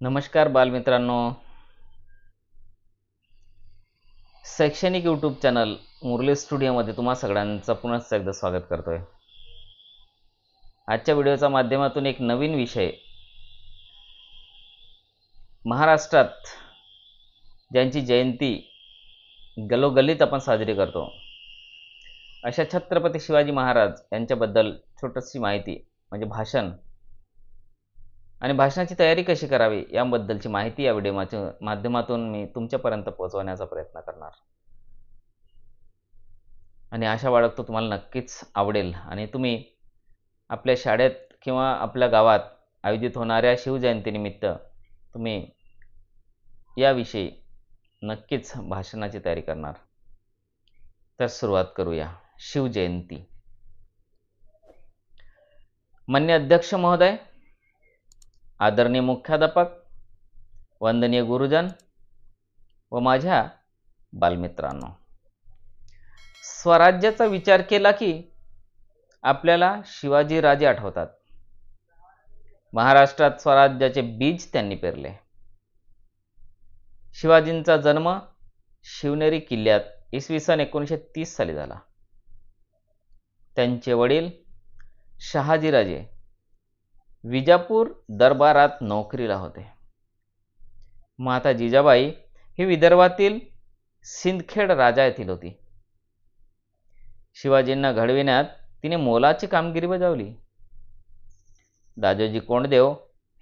नमस्कार बालमित्रांनो. शैक्षणिक यूट्यूब चॅनल मुरली स्टुडिओमध्ये तुम्हा सगळ्यांचं पुन्हा एकदा स्वागत करतोय. आजच्या व्हिडिओच्या माध्यमातून एक नवीन विषय, महाराष्ट्रात ज्यांची जयंती गलोगल्लीत आपण साजरी करतो अशा छत्रपती शिवाजी महाराज यांच्याबद्दल छोटीशी माहिती म्हणजे भाषण आणि भाषणाची तयारी कशी करावी याबद्दलची माहिती या व्हिडिओच्या माध्यमातून मी तुमच्यापर्यंत पोहोचवण्याचा प्रयत्न करणार आणि आशा बाळगतो तुम्हाला नक्कीच आवडेल आणि तुम्ही आपल्या शाळेत किंवा आपल्या गावात आयोजित होणाऱ्या शिवजयंतीनिमित्त तुम्ही याविषयी नक्कीच भाषणाची तयारी करणार. तर सुरुवात करूया. शिवजयंती. मान्य अध्यक्ष महोदय, आदरणीय मुख्याध्यापक, वंदनीय गुरुजन व माझ्या बालमित्रांनो, स्वराज्याचा विचार केला की आपल्याला शिवाजी राजे आठवतात. महाराष्ट्रात स्वराज्याचे बीज त्यांनी पेरले. शिवाजींचा जन्म शिवनेरी किल्ल्यात इसवी सन 1930 साली झाला. त्यांचे वडील शहाजीराजे विजापूर दरबारात नोकरीला होते. माता जिजाबाई ही विदर्भातील सिंदखेड राजा येथील होती. शिवाजींना घडविण्यात तिने मोलाची कामगिरी बजावली. दादोजी कोंडदेव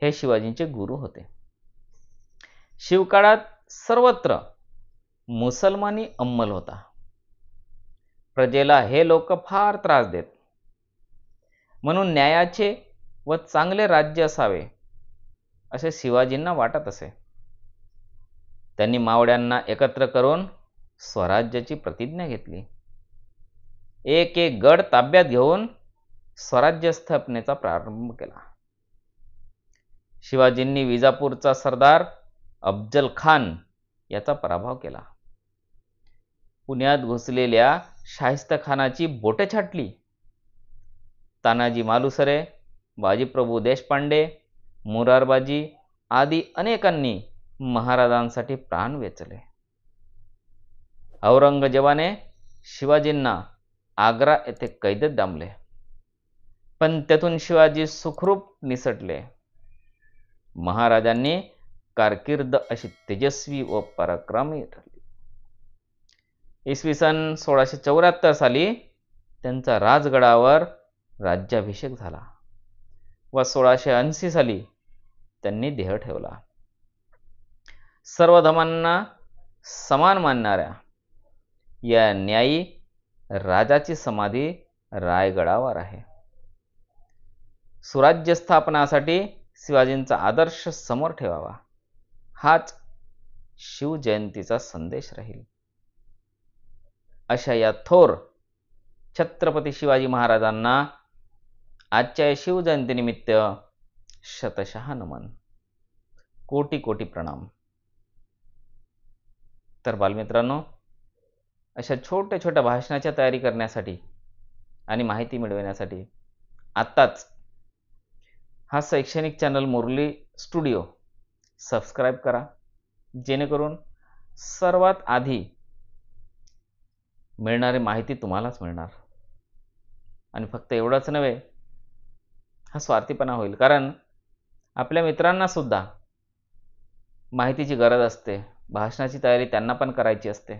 हे शिवाजींचे गुरु होते. शिवकाळात सर्वत्र मुसलमानी अंमल होता. प्रजेला हे लोक फार त्रास देत, म्हणून न्यायाचे व चांगले राज्य असावे असे शिवाजींना वाटत असे. त्यांनी मावळ्यांना एकत्र करून स्वराज्याची प्रतिज्ञा घेतली. एक एक गड ताब्यात घेऊन स्वराज्य स्थापनेचा प्रारंभ केला. शिवाजींनी विजापूरचा सरदार अफजल खान याचा पराभव केला. पुण्यात घुसलेल्या शाहिस्तखानाची बोटे छाटली. तानाजी मालुसरे, बाजीप्रभू देशपांडे, मुरारबाजी आदी अनेकांनी महाराजांसाठी प्राण वेचले. औरंगजेबाने शिवाजींना आग्रा येथे कैदेत डांबले, पण त्यातून शिवाजी सुखरूप निसटले. महाराजांनी कारकीर्द अशी तेजस्वी व पराक्रमी ठरली. इसवी सन 1674 साली त्यांचा राजगडावर राज्याभिषेक झाला व 1680 साली त्यांनी देह ठेवला. सर्व धर्मांना समान मानणाऱ्या या न्यायी राजाची समाधी रायगडावर आहे. सुराज्य स्थापनासाठी शिवाजींचा आदर्श समोर ठेवावा, हाच शिवजयंतीचा संदेश राहील. अशा या थोर छत्रपती शिवाजी महाराजांना आजच्या शिवजयंतीनिमित्त शतशः नमन, कोटी कोटी प्रणाम. तर बालमित्रांनो, अशा छोट्या छोट्या भाषणाच्या तयारी करण्यासाठी आणि माहिती मिळवण्यासाठी आत्ताच हा शैक्षणिक चॅनल मुरली स्टुडिओ सबस्क्राईब करा, जेणेकरून सर्वात आधी मिळणारी माहिती तुम्हालाच मिळणार. आणि फक्त एवढंच नव्हे, हा स्वार्थीपणा होईल, कारण आपल्या मित्रांना सुद्धा माहितीची गरज असते. भाषणाची तयारी त्यांना पण करायची असते.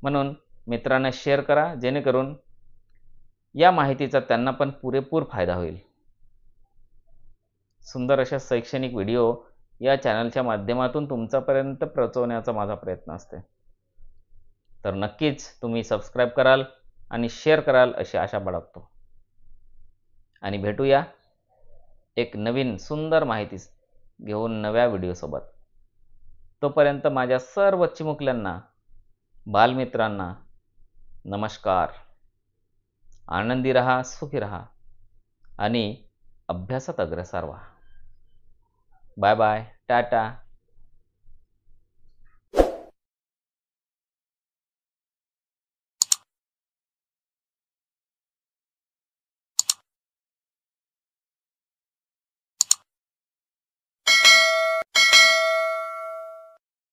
म्हणून मित्रांना शेअर करा, जेणेकरून या माहितीचा त्यांना पण पुरेपूर फायदा होईल. सुंदर अशा शैक्षणिक व्हिडिओ या चॅनलच्या माध्यमातून तुमच्यापर्यंत पोहोचवण्याचा माझा प्रयत्न असते. तर नक्कीच तुम्ही सबस्क्राईब कराल आणि शेअर कराल अशी आशा बाळगतो. आणि भेटूया एक नवीन सुंदर माहिती घेऊन नव्या व्हिडिओसोबत. तोपर्यंत माझ्या सर्व चिमुकल्यांना, बालमित्रांना नमस्कार. आनंदी रहा, सुखी रहा आणि अभ्यासात अग्रेसर व्हा. Bye bye, Tata.